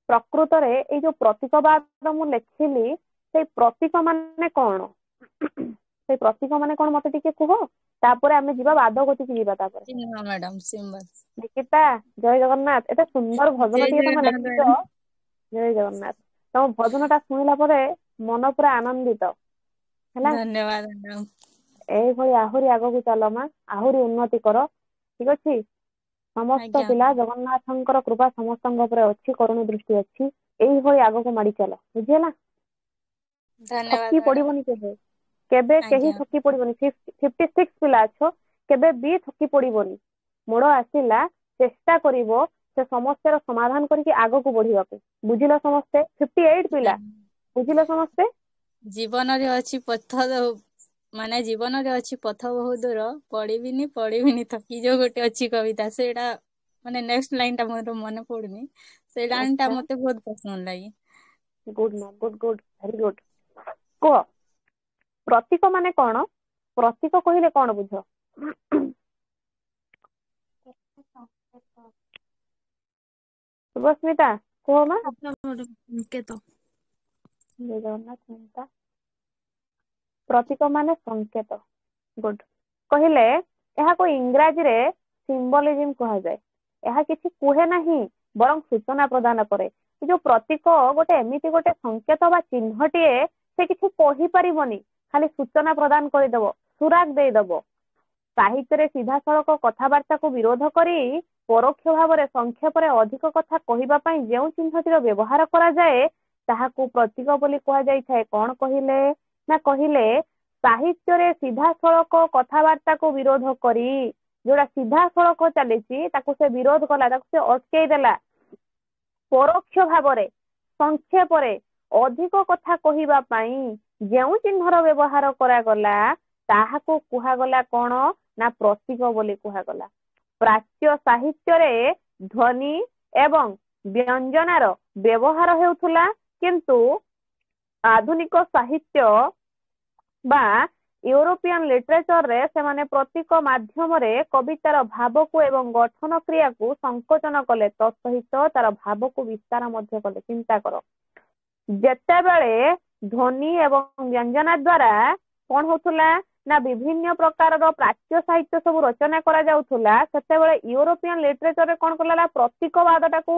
ପ୍ରକୃତରେ ଏଇ ଯୋଉ ପ୍ରତୀକବାଦ ମୁଁ ଲେଖିଲି ସେଇ ପ୍ରତୀକ ମାନେ କଣ? ସେଇ ପ୍ରତୀକ ମାନେ କଣ ମତେ ଟିକେ କୁହ, ତାପରେ ଆମେ ଯିବା ବାଦ ଗତିକି ଯିବା। ତାପରେ ସିମ୍ବା ମ୍ୟାଡାମ ସିମ୍ବା। ନିକିତା ଜୟ ଜଗନ୍ନାଥ, ଏତେ ସୁନ୍ଦର ଭଜନ ଜୟ ଟିକେ ତମେ ଜଗନ୍ନାଥ ଲେଖିଛ। ମ୍ୟାଡାମ। ଜୟ ଜଗନ୍ନାଥ। ତମ ଭଜନ ଟା ଶୁଣିଲା ପରେ ମନ ପୁରା ଆନନ୍ଦିତ ହେଲା। ଧନ୍ୟବାଦ ମ୍ୟାଡାମ। ଏଇଭଳି ଆହୁରି ଆଗକୁ ଚାଲ ମା, ଆହୁରି ଉନ୍ନତି କର, ଠିକ ଅଛି। ସମସ୍ତ ଆଜ୍ଞା ପିଲା ଜଗନ୍ନାଥଙ୍କର କୃପା ସମସ୍ତଙ୍କ ଉପରେ ଅଛି, କରୁଣ ଦୃଷ୍ଟି ଅଛି। ଏଇଭଳି ଆଗକୁ ମାଡି ଚାଲ, ବୁଝିହେଲା। ଧନ୍ୟବାଦ ଥକି ମ୍ୟାଡାମ। ପଡିବନି କେବେ, କେବେ କେହି ଆଜ୍ଞା ଥକି ପଡିବନି। 56 ପିଲା ଅଛ, କେବେ ବି ଥକି ପଡିବନି। ମୋଡ ଆସିଲା, ଚେଷ୍ଟା କରିବ ସେ ସମସ୍ୟାର ସମାଧାନ କରିକି ଆଗକୁ ବଢିବାକୁ। ବୁଝିଲ ସମସ୍ତେ? 58 ପିଲା ବୁଝିଲ ସମସ୍ତେ? ଜୀବନରେ ଅଛି ପଥ, ମାନେ ଜୀବନରେ ଅଛି ପଥ ବହୁ ଦୂର, ପଡିବିନି ଥକି, ଯୋଉ ଗୋଟେ ଅଛି କବିତା, ସେଇଟା ମାନେ ନେକ୍ସଟ ଲାଇନ ଟା ମୋର ମନେ ପଡୁନି। ସେଇ ଲାଇନ ଟା ଆଚ୍ଛା, ମତେ ବହୁତ ପସନ୍ଦ ଲାଗେ। ଗୁଡ ମା, ଗୁଡ ଗୁଡ, ଭେରି ଗୁଡ। କୁହ ପ୍ରତୀକ ମାନେ କଣ? ପ୍ରତୀକ କହିଲେ କଣ ବୁଝ? ଶୁଭସ୍ମିତା କୁହ ମା। ସଂକେତ। ଜୟ ଜଗନ୍ନାଥ ସ୍ମିତା। ପ୍ରତୀକ ମାନେ ସଂକେତ। ଗୁଡ। କହିଲେ ଏହାକୁ ଇଂରାଜୀରେ ସିମ୍ବଲିଜିମ କୁହାଯାଏ। ଏହା କିଛି କୁହେ ନାହିଁ, ବରଂ ସୂଚନା ପ୍ରଦାନ କରେ। ଏ ଯୋଉ ପ୍ରତୀକ ଗୋଟେ ଏମିତି ଗୋଟେ ସଂକେତ ବା ଚିହ୍ନଟିଏ, ସେ କିଛି କହିପାରିବନି, ଖାଲି ସୂଚନା ପ୍ରଦାନ କରିଦବ, ସୁରାଗ ଦେଇଦବ। ସାହିତ୍ୟରେ ସିଧାସଳଖ କଥାବାର୍ତ୍ତାକୁ ବିରୋଧ କରି ପରୋକ୍ଷ ଭାବରେ ସଂକ୍ଷେପରେ ଅଧିକ କଥା କହିବା ପାଇଁ ଯେଉଁ ଚିହ୍ନଟିର ବ୍ୟବହାର କରାଯାଏ, ତାହାକୁ ପ୍ରତୀକ ବୋଲି କୁହାଯାଇଥାଏ। କଣ କହିଲେ? ନା କହିଲେ ସାହିତ୍ୟରେ ସିଧାସଳଖ କଥାବାର୍ତ୍ତାକୁ ବିରୋଧ କରି, ଯୋଉଟା ସିଧାସଳଖ ଚାଲିଛି ତାକୁ ସେ ବିରୋଧ କଲା, ତାକୁ ସେ ଅଟକେଇ ଦେଲା। ପରୋକ୍ଷ ଭାବରେ, ସଂକ୍ଷେପରେ ଅଧିକ କଥା କହିବା ପାଇଁ ଯେଉଁ ଚିହ୍ନର ବ୍ୟବହାର କରାଗଲା, ତାହାକୁ କୁହାଗଲା କଣ? ନା ପ୍ରତୀକ ବୋଲି କୁହାଗଲା। ପ୍ରାଚ୍ୟ ସାହିତ୍ୟରେ ଧ୍ୱନି ଏବଂ ବ୍ୟଞ୍ଜନାର ବ୍ୟବହାର ହେଉଥିଲା, କିନ୍ତୁ ଆଧୁନିକ ସାହିତ୍ୟ ବା ୟୁରୋପିଆନ ଲିଟରେଚରରେ ସେମାନେ ପ୍ରତୀକ ମାଧ୍ୟମରେ କବିତାର ଭାବକୁ ଏବଂ ଗଠନ କ୍ରିୟାକୁ ସଂକୋଚନ କଲେ, ତ ସହିତ ତାର ଭାବକୁ ବିସ୍ତାର ମଧ୍ୟ କଲେ। ଚିନ୍ତା କର, ଯେତେବେଳେ ଧ୍ୱନି ଏବଂ ବ୍ୟଞ୍ଜନା ଦ୍ଵାରା କଣ ହଉଥିଲା ନା ବିଭିନ୍ନ ପ୍ରକାରର ପ୍ରାଚ୍ୟ ସାହିତ୍ୟ ସବୁ ରଚନା କରାଯାଉଥିଲା, ସେତେବେଳେ ୟୁରୋପିଆନ ଲିଟରେଚରରେ କଣ କଲା ନା ପ୍ରତୀକବାଦ ଟାକୁ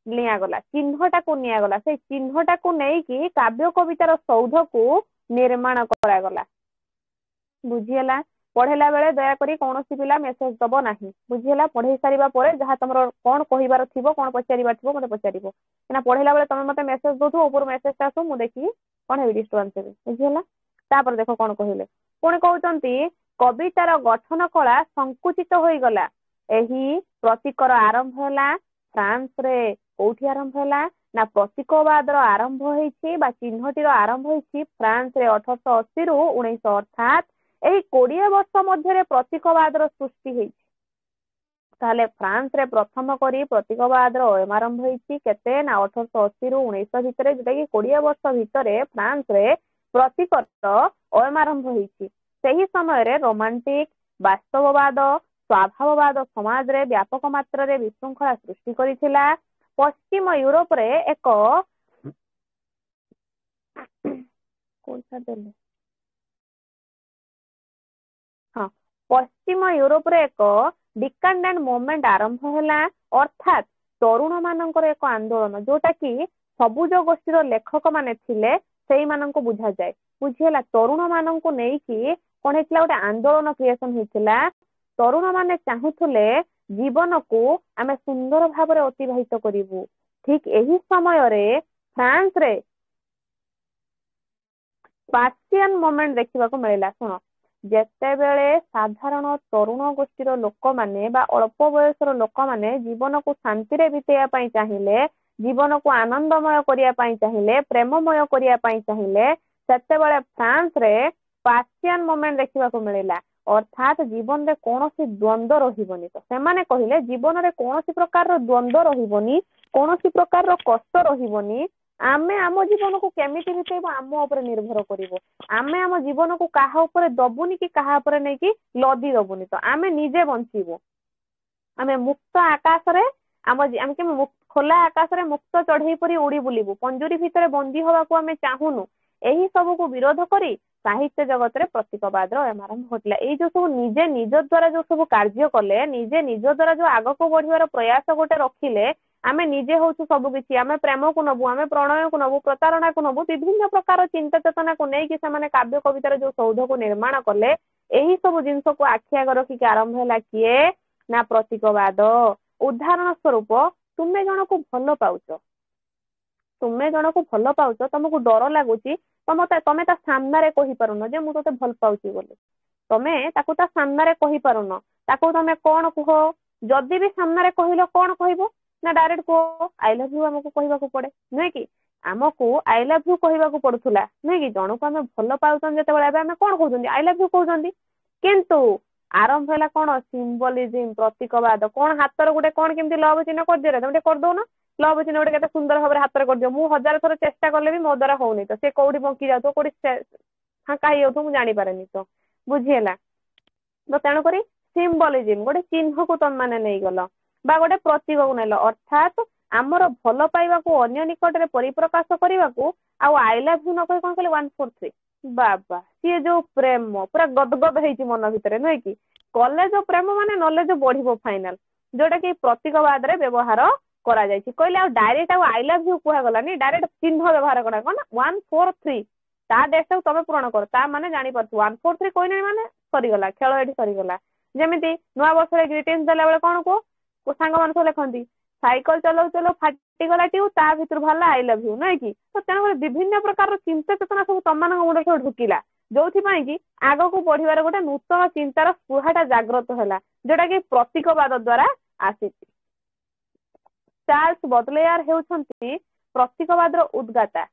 ନିଆଗଲା, ଚିହ୍ନଟାକୁ ନିଆଗଲା। ସେଇ ଚିହ୍ନଟାକୁ ନେଇକି କାବ୍ୟ କବିତାର ସୌଧକୁ ନିର୍ମାଣ କରାଗଲା। ବୁଝିହେଲା? ପଢେଇଲା ବେଳେ ଦୟାକରି କୌଣସି ପିଲା ମେସେଜ ଦବ ନାହିଁ। ବୁଝିହେଲା? ପଢେଇ ସାରିବା ପରେ ଯାହା ତମର କଣ କହିବାର ଥିବ, କଣ ପଚାରିବାର ଥିବ, ମତେ ପଚାରିବ। କାହିଁକିନା ପଢେଇଲା ବେଳେ ତମେ ମତେ ମେସେଜ ଦଉଥିବ, ଉପରୁ ମେସେଜ ଟା ଆସୁ, ମୁଁ ଦେଖିକି କଣ ହେବି, ଡିଷ୍ଟର୍ବାନ୍ସ ହେବି। ବୁଝିହେଲା? ତାପରେ ଦେଖ କଣ କହିଲେ, ପୁଣି କହୁଛନ୍ତି କବିତାର ଗଠନ କଳା ସଂକୁଚିତ ହୋଇଗଲା। ଏହି ପ୍ରତୀକର ଆରମ୍ଭ ହେଲା ଫ୍ରାନ୍ସରେ। କୋଉଠି ଆରମ୍ଭ ହେଲା? ନା ପ୍ରତୀକବାଦର ଆରମ୍ଭ ହେଇଛି ବା ଚିହ୍ନଟିର ଆରମ୍ଭ ହେଇଛି ଫ୍ରାନ୍ସରେ 1880 ରୁ 1900, ଅର୍ଥାତ୍ ଏହି 20 ବର୍ଷ ମଧ୍ୟରେ ପ୍ରତୀକବାଦର ସୃଷ୍ଟି ହେଇଛି। ତାହେଲେ ଫ୍ରାନ୍ସରେ ପ୍ରଥମ କରି ପ୍ରତୀକବାଦର ଅୟମାରମ୍ଭ ହେଇଛି କେତେ? ନା 1880 ରୁ 1900 ଭିତରେ, ଯୋଉଟା କି 20 ବର୍ଷ ଭିତରେ ଫ୍ରାନ୍ସରେ ପ୍ରତୀକର ଅୟମାରମ୍ଭ ହେଇଛି। ସେହି ସମୟରେ ରୋମାଣ୍ଟିକ, ବାସ୍ତବବାଦ, ସ୍ୱଭାବବାଦ ସମାଜରେ ବ୍ୟାପକ ମାତ୍ରାରେ ବିଶୃଙ୍ଖଳା ସୃଷ୍ଟି କରିଥିଲା। ପଶ୍ଚିମ ୟୁରୋପରେ ଏକ ହଁ, ପଶ୍ଚିମ ୟୁରୋପରେ ଏକ ଡିକାଣ୍ଡେଣ୍ଟ ମୁଭମେଣ୍ଟ ଆରମ୍ଭ ହେଲା, ଅର୍ଥାତ୍ ତରୁଣ ମାନଙ୍କର ଏକ ଆନ୍ଦୋଳନ, ଯୋଉଟା କି ସବୁଜ ଗୋଷ୍ଠୀର ଲେଖକ ମାନେ ଥିଲେ ସେଇମାନଙ୍କୁ ବୁଝାଯାଏ। ବୁଝିହେଲା? ତରୁଣ ମାନଙ୍କୁ ନେଇକି କଣ ହେଇଥିଲା? ଗୋଟେ ଆନ୍ଦୋଳନ କ୍ରିଏସନ ହେଇଥିଲା। ତରୁଣ ମାନେ ଚାହୁଁଥିଲେ ଜୀବନକୁ ଆମେ ସୁନ୍ଦର ଭାବରେ ଅତିବାହିତ କରିବୁ। ଠିକ ଏହି ସମୟରେ ଫ୍ରାନ୍ସରେ ପାର୍ସିଆନ ମୁଭମେଣ୍ଟ ଦେଖିବାକୁ ମିଳିଲା। ଶୁଣ, ଯେତେବେଳେ ସାଧାରଣ ତରୁଣ ଗୋଷ୍ଠୀର ଲୋକମାନେ ବା ଅଳ୍ପ ବୟସର ଲୋକମାନେ ଜୀବନକୁ ଶାନ୍ତିରେ ବିତେଇବା ପାଇଁ ଚାହିଁଲେ, ଜୀବନକୁ ଆନନ୍ଦମୟ କରିବା ପାଇଁ ଚାହିଁଲେ, ପ୍ରେମମୟ କରିବା ପାଇଁ ଚାହିଁଲେ, ସେତେବେଳେ ଫ୍ରାନ୍ସରେ ପାର୍ସିଆନ ମୁଭମେଣ୍ଟ ଦେଖିବାକୁ ମିଳିଲା। ଅର୍ଥାତ୍ ଜୀବନରେ କୌଣସି ଦ୍ୱନ୍ଦ୍ୱ ରହିବନି। ତ ସେମାନେ କହିଲେ ଜୀବନରେ କୌଣସି ପ୍ରକାରର ଦ୍ୱନ୍ଦ୍ୱ ରହିବନି, କୌଣସି ପ୍ରକାରର କଷ୍ଟ ରହିବନି। ଆମେ ଆମ ଜୀବନକୁ କେମିତି ବିତେଇବୁ ଆମ ଉପରେ ନିର୍ଭର କରିବ। ଆମେ ଆମ ଜୀବନକୁ କାହା ଉପରେ ଦବୁନି କି କାହା ଉପରେ ନେଇକି ଲଦି ଦବୁନି। ତ ଆମେ ନିଜେ ବଞ୍ଚିବୁ। ଆମେ ମୁକ୍ତ ଆକାଶରେ ଆମେ କେମିତି ଖୋଲା ଆକାଶରେ ମୁକ୍ତ ଚଢେଇ ପରି ଉଡି ବୁଲିବୁ, ପଞ୍ଜୁରୀ ଭିତରେ ବନ୍ଦୀ ହବାକୁ ଆମେ ଚାହୁଁନୁ। ଏହି ସବୁକୁ ବିରୋଧ କରି ସାହିତ୍ୟ ଜଗତରେ ପ୍ରତୀକବାଦର ଆରମ୍ଭ ଘଟିଲା। ଏଇ ଯୋଉ ସବୁ ନିଜେ ନିଜ ଦ୍ୱାରା ଯୋଉ ସବୁ କାର୍ଯ୍ୟ କଲେ, ନିଜେ ନିଜ ଦ୍ୱାରା ଯୋଉ ଆଗକୁ ବଢିବାର ପ୍ରୟାସ ଗୋଟେ ରଖିଲେ, ଆମେ ନିଜେ ହଉଛୁ ସବୁ କିଛି, ଆମେ ପ୍ରେମକୁ ନବୁ, ଆମେ ପ୍ରଣୟକୁ ନବୁ, ପ୍ରତାରଣାକୁ ନବୁ, ବିଭିନ୍ନ ପ୍ରକାର ଚିନ୍ତା ଚେତନାକୁ ନେଇକି ସେମାନେ କାବ୍ୟ କବିତାର ଯୋଉ ସୌଧକୁ ନିର୍ମାଣ କଲେ, ଏହି ସବୁ ଜିନିଷକୁ ଆଖି ଆଗ ରଖିକି ଆରମ୍ଭ ହେଲା କିଏ ନା ପ୍ରତୀକବାଦ। ଉଦାହରଣ ସ୍ୱରୂପ ତୁମେ ଜଣକୁ ଭଲ ପାଉଛ, ତମକୁ ଡର ଲାଗୁଛି, ତମେ ତା ସାମ୍ନାରେ କହିପାରୁନ ଯେ ମୁଁ ତତେ ଭଲ ପାଉଛି ବୋଲି, ତମେ ତାକୁ ତା ସାମ୍ନାରେ କହିପାରୁନ, ତାକୁ ତମେ କଣ କୁହ? ଯଦି ବି ସାମ୍ନାରେ କହିଲ କଣ କହିବ ନା ଡାଇରେକ୍ଟ କୁହ ଆଇ ଲଭ୍ ୟୁ ଆମକୁ କହିବାକୁ ପଡେ, ନୁହେଁ କି? ଆମକୁ ଆଇ ଲଭ୍ ୟୁ କହିବାକୁ ପଡୁଥିଲା, ନୁହେଁ କି? ଜଣକୁ ଆମେ ଭଲ ପାଉଛନ୍ତି ଯେତେବେଳେ, ଏବେ ଆମେ କଣ କହୁଛନ୍ତି? ଆଇ ଲଭ୍ ୟୁ କହୁଛନ୍ତି। କିନ୍ତୁ ଆରମ୍ଭ ହେଲା କଣ? ସିମ୍ବଲିଜିମ୍, ପ୍ରତୀକବାଦ। କଣ ହାତର ଗୋଟେ କଣ କେମିତି ଲଭ ଚିହ୍ନ କରିଦିଅ, ତମେ ଟିକେ କରିଦଉନ ଲଭ ଚିହ୍ନ ଗୋଟେ କେତେ ସୁନ୍ଦର ଭାବରେ ହାତରେ କରିଦିଅ। ମୁଁ 1000 ଥର ଚେଷ୍ଟା କଲେ ବି ମୋ ଦ୍ୱାରା ହଉନି, ତ ସେ କୋଉଠି ବଙ୍କି ଯାଉଥିବ, କୋଉଠି ଫାଙ୍କା ହେଇଯାଉଥିବ, ମୁଁ ଜାଣିପାରେନି। ତ ବୁଝି ହେଲା? ତ ତେଣୁକରି ସିମ୍ବଲିଜିମ୍ ଗୋଟେ ଚିହ୍ନକୁ ତମ ମାନେ ନେଇଗଲ ବା ଗୋଟେ ପ୍ରତୀକକୁ ନେଲ, ଅର୍ଥାତ୍ ଆମର ଭଲ ପାଇବାକୁ ଅନ୍ୟ ନିକଟରେ ପରିପ୍ରକାଶ କରିବାକୁ ଆଉ ଆଇ ଲଭ୍ ୟୁ ନ କହି କଣ କହିଲେ 1 4 3 ବାବା, ସିଏ ଯୋଉ ପ୍ରେମ ପୁରା ଗଦଗଦ ହେଇଛି ମନ ଭିତରେ, ନୁହେଁ କି? କଲେଜ ପ୍ରେମ ମାନେ ନଲେଜ ବଢିବ ଫାଇନାଲ, ଯୋଉଟା କି ପ୍ରତୀକବାଦରେ ବ୍ୟବହାର କରାଯାଇଛି। କହିଲେ ଆଉ ଡାଇରେକ୍ଟ ଆଉ ଆଇ ଲଭ୍ ୟୁ କୁହାଗଲାନି, ଡାଇରେକ୍ଟ ଚିହ୍ନ ବ୍ୟବହାର କରା କଣ 1 4 3 ତା ଡେଟକୁ ତମେ ପୂରଣ କର, ତା ମାନେ ଜାଣିପାରୁଥିବ 1 4 3 କହିଲେ ମାନେ ସରିଗଲା, ଖେଳ ଏଠି ସରିଗଲା। ଯେମିତି ନୂଆ ବର୍ଷରେ ଗ୍ରିଟିଂସ ଦେଲା ବେଳେ କଣ କୁହ, ସାଙ୍ଗମାନେ ସବୁ ଲେଖନ୍ତି ସାଇକେଲ ଚଲଉ ଚଲଉ ଫାଟିଗଲା ଟ୍ୟୁବ, ତା ଭିତରୁ ବାହାରିଲା ଆଇ ଲଭ୍ ୟୁ, ନୁହେଁ କି? ତ ତେଣୁକରି ବିଭିନ୍ନ ପ୍ରକାରର ଚିନ୍ତା ଚେତନା ସବୁ ତମମାନଙ୍କ ମୁଣ୍ଡରେ ସବୁ ଢୁକିଲା, ଯୋଉଥିପାଇଁ କି ଆଗକୁ ବଢିବାର ଗୋଟେ ନୂତନ ଚିନ୍ତାର ସ୍ପୃହାଟା ଜାଗ୍ରତ ହେଲା, ଯୋଉଟା କି ପ୍ରତୀକବାଦ ଦ୍ୱାରା ଆସିଛି। ଚାର୍ଲସ ବଡଲେୟାର ହେଉଛନ୍ତି ପ୍ରତୀକବାଦର ଉଦ୍ଗାତା।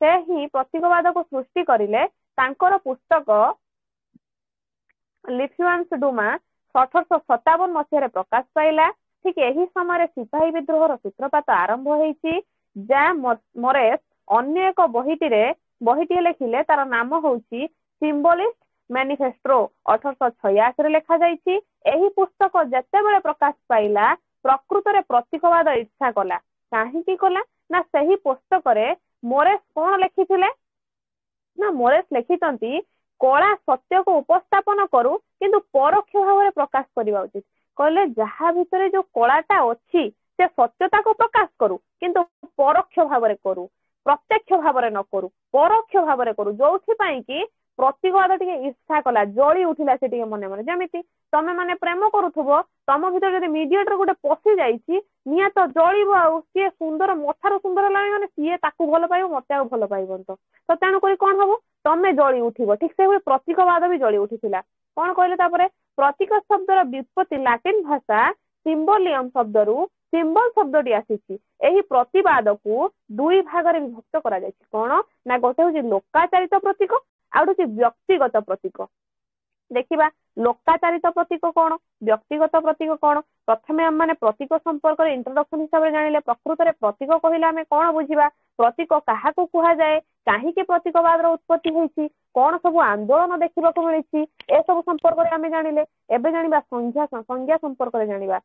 ସେ ହିଁ ପ୍ରତୀକବାଦକୁ ସୃଷ୍ଟି କରିଲେ। ତାଙ୍କର ପୁସ୍ତକ ଲିଫ୍ୟୁଆନ୍ସ ଡୁମା 1857 ମସିହାରେ ପ୍ରକାଶ ପାଇଲା। ଠିକ ଏହି ସମୟରେ ସିପାହୀ ବିଦ୍ରୋହର ସୂତ୍ରପାତ ଆରମ୍ଭ ହେଇଛି। ଯା ମରେସ୍ ଅନ୍ୟ ଏକ ବହିଟିଏ ଲେଖିଲେ, ତାର ନାମ ହଉଛି ସିମ୍ବଲିଷ୍ଟ ମ୍ୟାନିଫେଷ୍ଟୋ, 1886ରେ ଲେଖାଯାଇଛି। ଏହି ପୁସ୍ତକ ଯେତେବେଳେ ପ୍ରକାଶ ପାଇଲା, ପ୍ରକୃତରେ ପ୍ରତୀକବାଦ ଇଚ୍ଛା କଲା। କାହିଁକି କଲା ନା ସେହି ପୁସ୍ତକରେ ମୋରେସ୍ କଣ ଲେଖିଥିଲେ ନା ମୋରେସ୍ ଲେଖିଛନ୍ତି କଳା ସତ୍ୟକୁ ଉପସ୍ଥାପନ କରୁ କିନ୍ତୁ ପରୋକ୍ଷ ଭାବରେ ପ୍ରକାଶ କରିବା ଉଚିତ। କହିଲେ ଯାହା ଭିତରେ ଯୋଉ କଳାଟା ଅଛି ସେ ସତ୍ୟତାକୁ ପ୍ରକାଶ କରୁ, କିନ୍ତୁ ପରୋକ୍ଷ ଭାବରେ କରୁ, ପ୍ରତ୍ୟକ୍ଷ ଭାବରେ ନ କରୁ, ପରୋକ୍ଷ ଭାବରେ କରୁ। ଯୋଉଥିପାଇଁ କି ପ୍ରତୀକବାଦ ଟିକେ ଇଚ୍ଛା କଲା, ଜଳି ଉଠିଲା ସେ ଟିକେ ମନେ ମନେ। ଯେମିତି ତମେ ମାନେ ପ୍ରେମ କରୁଥିବ, ତମ ଭିତରେ ଯଦି ମିଡିଏଟର ଗୋଟେ ପଶି ଯାଇଛି, ନିଆଁ ତ ଜଳିବ। ଆଉ ସିଏ ସୁନ୍ଦର, ମଥାରୁ ସୁନ୍ଦର ହେଲାଣି ମାନେ ସିଏ ତାକୁ ଭଲ ପାଇବ, ମତେ ଆଉ ଭଲ ପାଇବନି। ତ ତେଣୁକରି କଣ ହବ, ତମେ ଜଳି ଉଠିବ। ଠିକ ସେଇଭଳି ପ୍ରତୀକବାଦ ବି ଜଳି ଉଠିଥିଲା। କଣ କହିଲେ ତାପରେ, ପ୍ରତୀକ ଶବ୍ଦର ବ୍ୟୁତ୍ପତ୍ତି ଲାଟିନ ଭାଷା ସିମ୍ବୋଲିୟମ ଶବ୍ଦରୁ ସିମ୍ବଲ ଶବ୍ଦଟି ଆସିଛି। ଏହି ପ୍ରତିବାଦକୁ ଦୁଇ ଭାଗରେ ବିଭକ୍ତ କରାଯାଇଛି। କଣ ନା ଗୋଟେ ହଉଛି ଲୋକାଚାରିତ ପ୍ରତୀକ, ଆଉ ଗୋଟେ ହଉଛି ବ୍ୟକ୍ତିଗତ ପ୍ରତୀକ। ଦେଖିବା ଲୋକାଚାରିତ ପ୍ରତୀକ କଣ, ବ୍ୟକ୍ତିଗତ ପ୍ରତୀକ କଣ। ପ୍ରଥମେ ଆମେ ମାନେ ପ୍ରତୀକ ସମ୍ପର୍କରେ ଇଣ୍ଟ୍ରୋଡକ୍ସନ ହିସାବରେ ଜାଣିଲେ। ପ୍ରକୃତରେ ପ୍ରତୀକ କହିଲେ ଆମେ କଣ ବୁଝିବା, ପ୍ରତୀକ କାହାକୁ କୁହାଯାଏ, କାହିଁକି ପ୍ରତୀକବାଦର ଉତ୍ପତ୍ତି ହୋଇଛି, କଣ ସବୁ ଆନ୍ଦୋଳନ ଦେଖିବାକୁ ମିଳିଛି, ଏସବୁ ସମ୍ପର୍କରେ ଆମେ ଜାଣିଲେ। ଏବେ ଜାଣିବା ସଂଜ୍ଞା ସମ୍ପର୍କରେ ଜାଣିବା।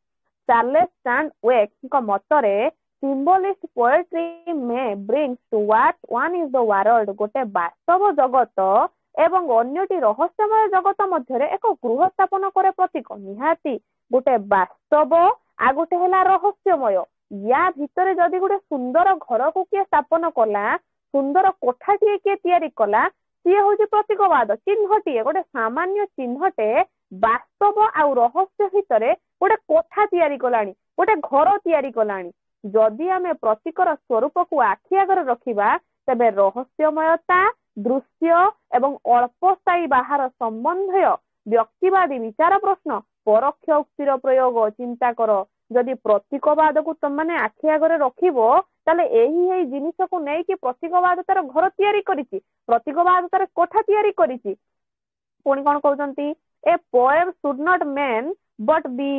ଚାର୍ଲେସ୍ ଷ୍ଟାଣ୍ଡୱେକଙ୍କ ମତରେ symbolist poetry may bring to what one is the world, ଗୋଟେ ବାସ୍ତବ ଜଗତ ଏବଂ ଅନ୍ୟଟି ରହସ୍ୟମୟ ଜଗତ ମଧ୍ୟରେ ଏକ ଗୃହ ସ୍ଥାପନ କରେ ପ୍ରତୀକ। ନିହାତି ଗୋଟେ ବାସ୍ତବ ଆଉ ଗୋଟେ ହେଲା ରହସ୍ୟମୟ। ୟା ଭିତରେ ଯଦି ଗୋଟେ ସୁନ୍ଦର ଘରକୁ କିଏ ସ୍ଥାପନ କଲା, ସୁନ୍ଦର କୋଠାଟିଏ କିଏ ତିଆରି କଲା, ସିଏ ହଉଛି ପ୍ରତୀକବାଦ। ଚିହ୍ନଟିଏ, ଗୋଟେ ସାମାନ୍ୟ ଚିହ୍ନଟେ ବାସ୍ତବ ଆଉ ରହସ୍ୟ ଭିତରେ ଗୋଟେ କୋଠା ତିଆରି କଲାଣି, ଗୋଟେ ଘର ତିଆରି କଲାଣି। ଯଦି ଆମେ ପ୍ରତୀକର ସ୍ୱରୂପକୁ ଆଖି ଆଗରେ ରଖିବା, ତେବେ ରହସ୍ୟମୟତା, ଦୃଶ୍ୟ ଏବଂ ଅଳ୍ପସ୍ଥାୟୀ ବାହାର ସମ୍ବନ୍ଧୀୟ ବ୍ୟକ୍ତିବାଦୀ ବିଚାର ପ୍ରଶ୍ନ, ପରୋକ୍ଷ ଉକ୍ତିର ପ୍ରୟୋଗ ଚିନ୍ତା କର। ଯଦି ପ୍ରତୀକବାଦକୁ ତମମାନେ ଆଖି ଆଗରେ ରଖିବ, ତାହେଲେ ଏଇ ଜିନିଷକୁ ନେଇକି ପ୍ରତୀକବାଦ ତାର ଘର ତିଆରି କରିଛି, ପ୍ରତୀକବାଦ ତାର କୋଠା ତିଆରି କରିଛି। ପୁଣି କଣ କହୁଛନ୍ତି, a poem should not mean but be,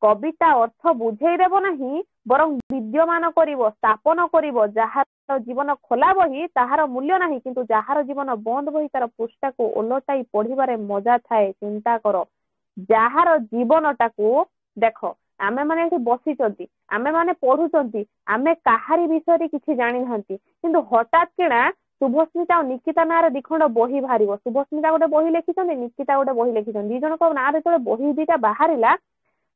କବିତା ଅର୍ଥ ବୁଝେଇ ଦେବ ନାହିଁ ବରଂ ବିଦ୍ୟମାନ କରିବ, ସ୍ଥାପନ କରିବ। ଯାହାର ଜୀବନ ଖୋଲା ବହି ତାହାର ମୂଲ୍ୟ ନାହିଁ, କିନ୍ତୁ ଯାହାର ଜୀବନ ବନ୍ଦ ବହି ତାର ପୃଷ୍ଠାକୁ ଓଲଟାଇ ପଢିବାରେ ମଜା ଥାଏ। ଚିନ୍ତା କର, ଯାହାର ଜୀବନଟାକୁ ଦେଖ, आमे माने एठी बसिचंती आमे माने पढुचंती आमे काहारी विषय किछि जानि नाहंती किंतु हठात किना शुभस्मिता और निकिता नारे दिखंड बही बाहर शुभस्मिता गोटे बही लिखिछंती निकिता गोटे बही लिखिछंती दी जणक नारे जेतबेले बही दुईटा बाहरिला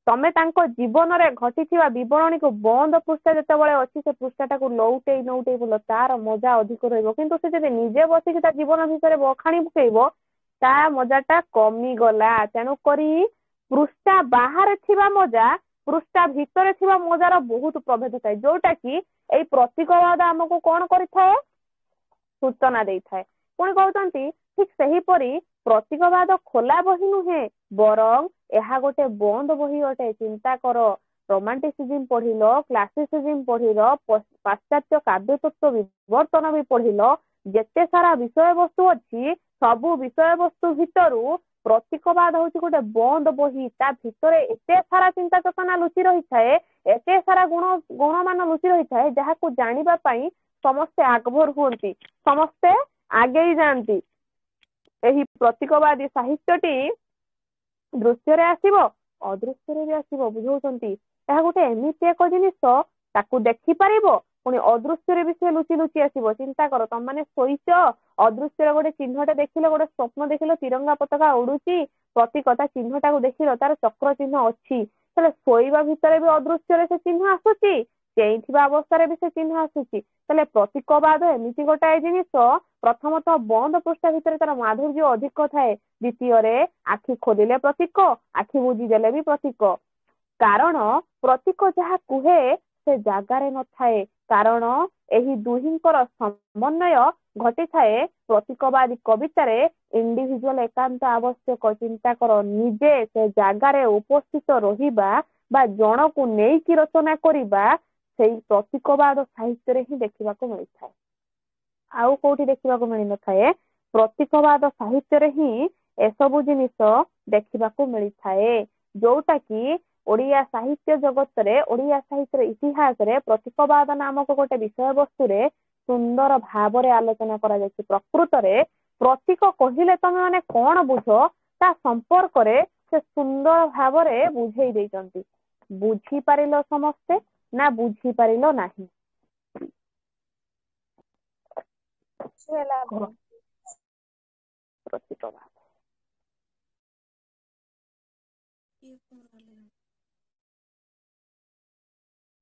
तमे तांको जीवन रे घटिथिबा विवरणी को बंद पृष्ठा जेतेबेले अछि से पृष्ठाटाକୁ लौटेई नौटेई बोल तार मजा अधिक रहइबो किंतु से जदि निजे बसिकी ता जीवन भितर बखाणी पकेइबो ता मजाटा कमी गला तेणु करी पृष्ठा बाहर थिबा मजा पृष्ठा भितर थिबा मजार बहुत प्रभेद थाए जोटा कि एई प्रतीकवाद हमको कोन करिथाए सूचना देइथाए पुणी कहउचंती ठीक सेहीपरि प्रतीकवाद खोला बही नुहे बरं ଏହା ଗୋଟେ ବନ୍ଦ ବହି ଅଟେ ଚିନ୍ତା କର ରୋମାଣ୍ଟିସିଜିମ୍ ପଢିଲ କ୍ଲାସିସିଜିମ୍ ପଢିଲ ପାଶ୍ଚାତ୍ୟ କାବ୍ୟ ତତ୍ତ୍ୱ ବିବର୍ତ୍ତନ ବି ପଢିଲ ଯେତେ ସାରା ବିଷୟବସ୍ତୁ ଅଛି ସବୁ ବିଷୟବସ୍ତୁ ଭିତରୁ ପ୍ରତୀକବାଦ ହଉଛି ଗୋଟେ ବନ୍ଦ ବହି ତା ଭିତରେ ଏତେ ସାରା ଚିନ୍ତା ଚେତନା ଲୁଚି ରହିଥାଏ ଏତେ ସାରା ଗୁଣମାନ ଲୁଚି ରହିଥାଏ ଯାହାକୁ ଜାଣିବା ପାଇଁ ସମସ୍ତେ ଆଗଭର ହୁଅନ୍ତି ସମସ୍ତେ ଆଗେଇ ଯାଆନ୍ତି ଏହି ପ୍ରତୀକବାଦୀ ସାହିତ୍ୟଟି ଦୃଶ୍ୟରେ ଆସିବ ଅଦୃଶ୍ୟରେ ବି ଆସିବ ବୁଝଉଛନ୍ତି ଏହା ଗୋଟେ ଏମିତି ଏକ ଜିନିଷ ତାକୁ ଦେଖିପାରିବ ପୁଣି ଅଦୃଶ୍ୟରେ ବି ସେ ଲୁଚି ଲୁଚି ଆସିବ ଚିନ୍ତା କର ତମମାନେ ଶୋଇଛ ଅଦୃଶ୍ୟରେ ଗୋଟେ ଚିହ୍ନଟେ ଦେଖିଲ ଗୋଟେ ସ୍ୱପ୍ନ ଦେଖିଲ ତିରଙ୍ଗା ପତାକା ଉଡୁଛି ପ୍ରତୀକ ତା ଚିହ୍ନଟାକୁ ଦେଖିଲ ତାର ଚକ୍ର ଚିହ୍ନ ଅଛି ତାହେଲେ ଶୋଇବା ଭିତରେ ବି ଅଦୃଶ୍ୟରେ ସେ ଚିହ୍ନ ଆସୁଛି ଚେଇଁଥିବା ଅବସ୍ଥାରେ ବି ସେ ଚିହ୍ନ ଆସୁଛି ତାହେଲେ ପ୍ରତୀକବାଦ ଏମିତି ଗୋଟାଏ ଜିନିଷ ପ୍ରଥମତଃ ବନ୍ଦ ପୃଷ୍ଠା ଭିତରେ ତାର ମାଧୁର୍ଯ୍ୟ ଅଧିକ ଥାଏ ଦ୍ୱିତୀୟରେ ଆଖି ଖୋଲିଲେ ପ୍ରତୀକ ଆଖି ବୁଜିଦେଲେ ବି ପ୍ରତୀକ କାରଣ ପ୍ରତୀକ ଯାହା କୁହେ ସେ ଜାଗାରେ ନଥାଏ କାରଣ ଏହି ଦୁହିଁଙ୍କର ସମନ୍ୱୟ ଘଟିଥାଏ ପ୍ରତୀକବାଦୀ କବିତାରେ ଇଣ୍ଡିଭିଜୁଆଲ ଏକାନ୍ତ ଆବଶ୍ୟକ ଚିନ୍ତା କର ନିଜେ ସେ ଜାଗାରେ ଉପସ୍ଥିତ ରହିବା ବା ଜଣକୁ ନେଇକି ରଚନା କରିବା ସେଇ ପ୍ରତୀକବାଦ ସାହିତ୍ୟରେ ହିଁ ଦେଖିବାକୁ ମିଳିଥାଏ ଆଉ କୋଉଠି ଦେଖିବାକୁ ମିଳିନଥାଏ ପ୍ରତୀକବାଦ ସାହିତ୍ୟରେ ହିଁ ଏସବୁ ଜିନିଷ ଦେଖିବାକୁ ମିଳିଥାଏ ଯୋଉଟା କି ଓଡିଆ ସାହିତ୍ୟ ଜଗତରେ ଓଡିଆ ସାହିତ୍ୟର ଇତିହାସରେ ପ୍ରତୀକବାଦ ନାମକ ଗୋଟେ ବିଷୟବସ୍ତୁରେ ସୁନ୍ଦର ଭାବରେ ଆଲୋଚନା କରାଯାଇଛି ପ୍ରକୃତରେ ପ୍ରତୀକ କହିଲେ ତମେ ମାନେ କଣ ବୁଝ ତା ସମ୍ପର୍କରେ ସେ ସୁନ୍ଦର ଭାବରେ ବୁଝେଇ ଦେଇଛନ୍ତି ବୁଝିପାରିଲ ସମସ୍ତେ ନା ବୁଝିପାରିଲ ନାହିଁ ପ୍ରତୀକବାଦ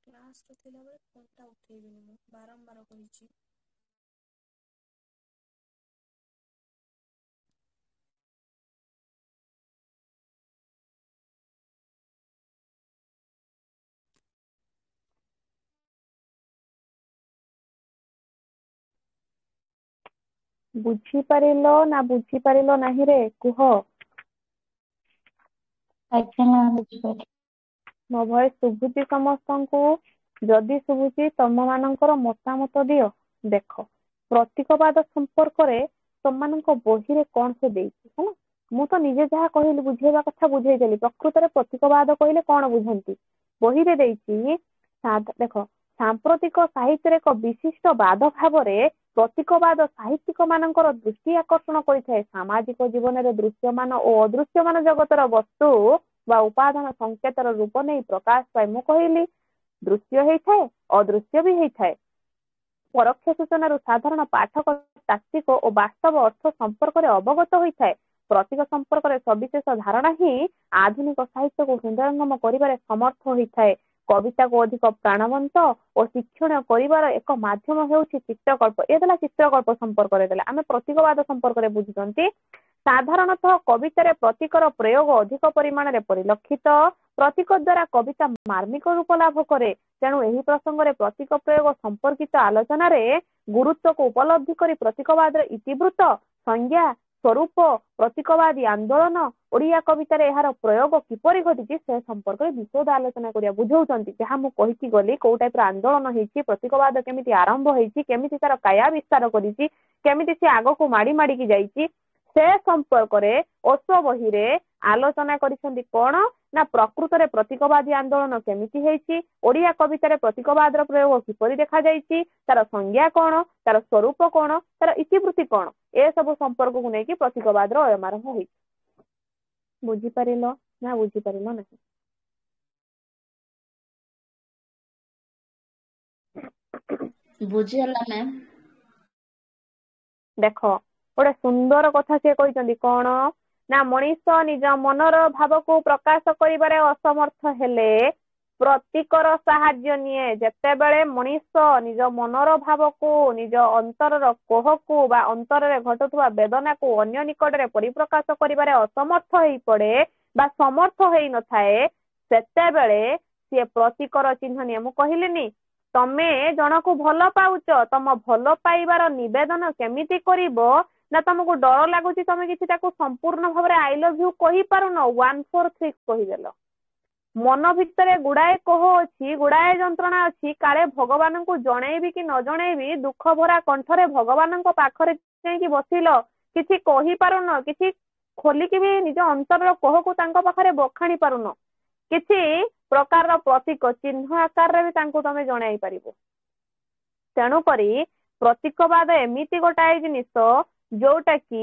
କ୍ଲାସ୍ ରେ ଥିଲାବେଳେ ଫୋନ୍ଟା ଉଠେଇବିନି ମୁଁ ବାରମ୍ବାର କହିଛି ବୁଝିପାରିଲ ନା ବୁଝିପାରିଲ ନାହିଁ ରେ କୁହ ଆଜ୍ଞା ମ୍ୟାମ୍ ବୁଝିପାରିଲି ମୋ ଭଏସ ଶୁଭୁଛି ସମସ୍ତଙ୍କୁ ଯଦି ଶୁଭୁଛି ତମ ମାନଙ୍କର ମତାମତ ଦିଅ ଦେଖ ପ୍ରତୀକବାଦ ସମ୍ପର୍କରେ ତମମାନଙ୍କ ବହିରେ କଣ ସେ ଦେଇଛି ହେଲା ମୁଁ ତ ନିଜେ ଯାହା କହିଲି ବୁଝେଇବା କଥା ବୁଝେଇଦେଲି ପ୍ରକୃତରେ ପ୍ରତୀକବାଦ କହିଲେ କଣ ବୁଝନ୍ତି ବହିରେ ଦେଇଛି ଦେଖ ସାମ୍ପ୍ରତିକ ସାହିତ୍ୟରେ ଏକ ବିଶିଷ୍ଟ ବାଦ ଭାବରେ ପ୍ରତୀକବାଦ ସାହିତ୍ୟିକ ମାନଙ୍କର ଦୃଷ୍ଟି ଆକର୍ଷଣ କରିଥାଏ ସାମାଜିକ ଜୀବନରେ ଦୃଶ୍ୟମାନ ଓ ଅଦୃଶ୍ୟମାନ ଜଗତର ବସ୍ତୁ ବା ଉପାଦାନ ସଂକେତର ରୂପ ନେଇ ପ୍ରକାଶ ପାଏ ମୁଁ କହିଲି ଦୃଶ୍ୟ ହେଇଥାଏ ଅଦୃଶ୍ୟ ବି ହେଇଥାଏ ପରୋକ୍ଷ ସୂଚନାରୁ ସାଧାରଣ ପାଠକ ତାତ୍ତ୍ୱିକ ଓ ବାସ୍ତବ ଅର୍ଥ ସମ୍ପର୍କରେ ଅବଗତ ହୋଇଥାଏ ପ୍ରତୀକ ସମ୍ପର୍କରେ ସବିଶେଷ ଧାରଣା ହିଁ ଆଧୁନିକ ସାହିତ୍ୟକୁ ହୃଦୟଙ୍ଗମ କରିବାରେ ସମର୍ଥ ହୋଇଥାଏ କବିତାକୁ ଅଧିକ ପ୍ରାଣବନ୍ତ ଓ ଶିକ୍ଷଣୀୟ କରିବାର ଏକ ମାଧ୍ୟମ ହେଉଛି ଚିତ୍ରକଳ୍ପ ଏ ଦେଲା ଚିତ୍ରକଳ୍ପ ସମ୍ପର୍କରେ ଦେଲା ଆମେ ପ୍ରତୀକବାଦ ସମ୍ପର୍କରେ ବୁଝୁଛନ୍ତି ସାଧାରଣତଃ କବିତାରେ ପ୍ରତୀକର ପ୍ରୟୋଗ ଅଧିକ ପରିମାଣରେ ପରିଲକ୍ଷିତ ପ୍ରତୀକ ଦ୍ୱାରା କବିତା ମାର୍ମିକ ରୂପ ଲାଭ କରେ ତେଣୁ ଏହି ପ୍ରସଙ୍ଗରେ ପ୍ରତୀକ ପ୍ରୟୋଗ ସମ୍ପର୍କିତ ଆଲୋଚନାରେ ଗୁରୁତ୍ୱକୁ ଉପଲବ୍ଧି କରି ପ୍ରତୀକବାଦର ଇତିବୃତ୍ତ ସଂଜ୍ଞା ସ୍ୱରୂପ ପ୍ରତୀକବାଦୀ ଆନ୍ଦୋଳନ ଓଡିଆ କବିତାରେ ଏହାର ପ୍ରୟୋଗ କିପରି ଘଟିଛି ସେ ସମ୍ପର୍କରେ ବିଶଦ ଆଲୋଚନା କରିବା ବୁଝଉଛନ୍ତି ଯାହା ମୁଁ କହିକି ଗଲି କୋଉ ଟାଇପର ଆନ୍ଦୋଳନ ହେଇଛି ପ୍ରତୀକବାଦ କେମିତି ଆରମ୍ଭ ହେଇଛି କେମିତି ତାର କାୟା ବିସ୍ତାର କରିଛି କେମିତି ସେ ଆଗକୁ ମାଡି ମାଡିକି ଯାଇଛି ସେ ସମ୍ପର୍କରେ ଓସ୍ୱ ବହିରେ ଆଲୋଚନା କରିଛନ୍ତି କଣ ନା ପ୍ରକୃତରେ ପ୍ରତୀକବାଦୀ ଆନ୍ଦୋଳନ କେମିତି ହେଇଛି ଓଡିଆ କବିତାରେ ପ୍ରତୀକବାଦର ପ୍ରୟୋଗ କିପରି ଦେଖାଯାଇଛି ତାର ସଂଜ୍ଞା କଣ ତାର ସ୍ୱରୂପ କଣ ତାର ଇତିବୃତ୍ତି କଣ ଏସବୁ ସମ୍ପର୍କକୁ ନେଇକି ପ୍ରତୀକବାଦର ଆରମ୍ଭ ହେଇଛି ବୁଝିପାରିଲ ନା ବୁଝିପାରିଲ ନାହିଁ ବୁଝିହେଲା ମ୍ୟାମ୍। ଦେଖ ଗୋଟେ ସୁନ୍ଦର କଥା ସିଏ କହିଛନ୍ତି କଣ ନା ମଣିଷ ନିଜ ମନର ଭାବକୁ ପ୍ରକାଶ କରିବାରେ ଅସମର୍ଥ ହେଲେ ପ୍ରତୀକର ସାହାଯ୍ୟ ନିଏ। ଯେତେବେଳେ ମଣିଷ ନିଜ ମନର ଭାବକୁ ନିଜ ଅନ୍ତରର କୋହକୁ ବା ଅନ୍ତରରେ ଘଟୁଥିବା ବେଦନାକୁ ଅନ୍ୟ ନିକଟରେ ପରିପ୍ରକାଶ କରିବାରେ ଅସମର୍ଥ ହେଇପଡେ ବା ସମର୍ଥ ହେଇନଥାଏ ସେତେବେଳେ ସିଏ ପ୍ରତୀକର ଚିହ୍ନ ନିଏ। ମୁଁ କହିଲିନି ତମେ ଜଣକୁ ଭଲ ପାଉଛ ତମ ଭଲ ପାଇବାର ନିବେଦନ କେମିତି କରିବ ନା ତମକୁ ଡର ଲାଗୁଛି ତମେ କିଛି ତାକୁ ସମ୍ପୂର୍ଣ୍ଣ ଭାବରେ ଆଇ ଲଭ୍ ୟୁ କହିପାରୁନ 1 4 3 କହିଦେଲ। ମନ ଭିତରେ ଗୁଡାଏ କୋହ ଅଛି ଗୁଡାଏ ଯନ୍ତ୍ରଣା ଅଛି କାଳେ ଭଗବାନଙ୍କୁ ଜଣେଇବି କି ନ ଜଣେଇବି ଦୁଃଖ ଭରା କଣ୍ଠରେ ଭଗବାନଙ୍କ ପାଖରେ ଯାଇକି ବସିଲ କିଛି କହିପାରୁନ କିଛି ଖୋଲିକି ବି ନିଜ ଅନ୍ତରର କୋହକୁ ତାଙ୍କ ପାଖରେ ବଖାଣି ପାରୁନ କିଛି ପ୍ରକାରର ପ୍ରତୀକ ଚିହ୍ନ ଆକାରରେ ବି ତାଙ୍କୁ ତମେ ଜଣାଇ ପାରିବ। ତେଣୁକରି ପ୍ରତୀକବାଦ ଏମିତି ଗୋଟାଏ ଜିନିଷ ଯୋଉଟା କି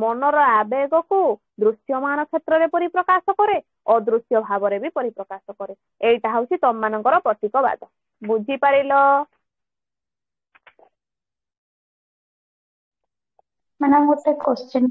ମନର ଆବେଗକୁ ଦୃଶ୍ୟମାନ କ୍ଷେତ୍ରରେ ପରିପ୍ରକାଶ କରେ ଅଦୃଶ୍ୟ ଭାବରେ ବି ପରିପ୍ରକାଶ କରେ। ଏଇଟା ହଉଛି ତମମାନଙ୍କର ପ୍ରତୀକବାଦ। ବୁଝିପାରିଲ? ମ୍ୟାଡ଼ାମ ଗୋଟେ କ୍ୱେଶ୍ଚିନ୍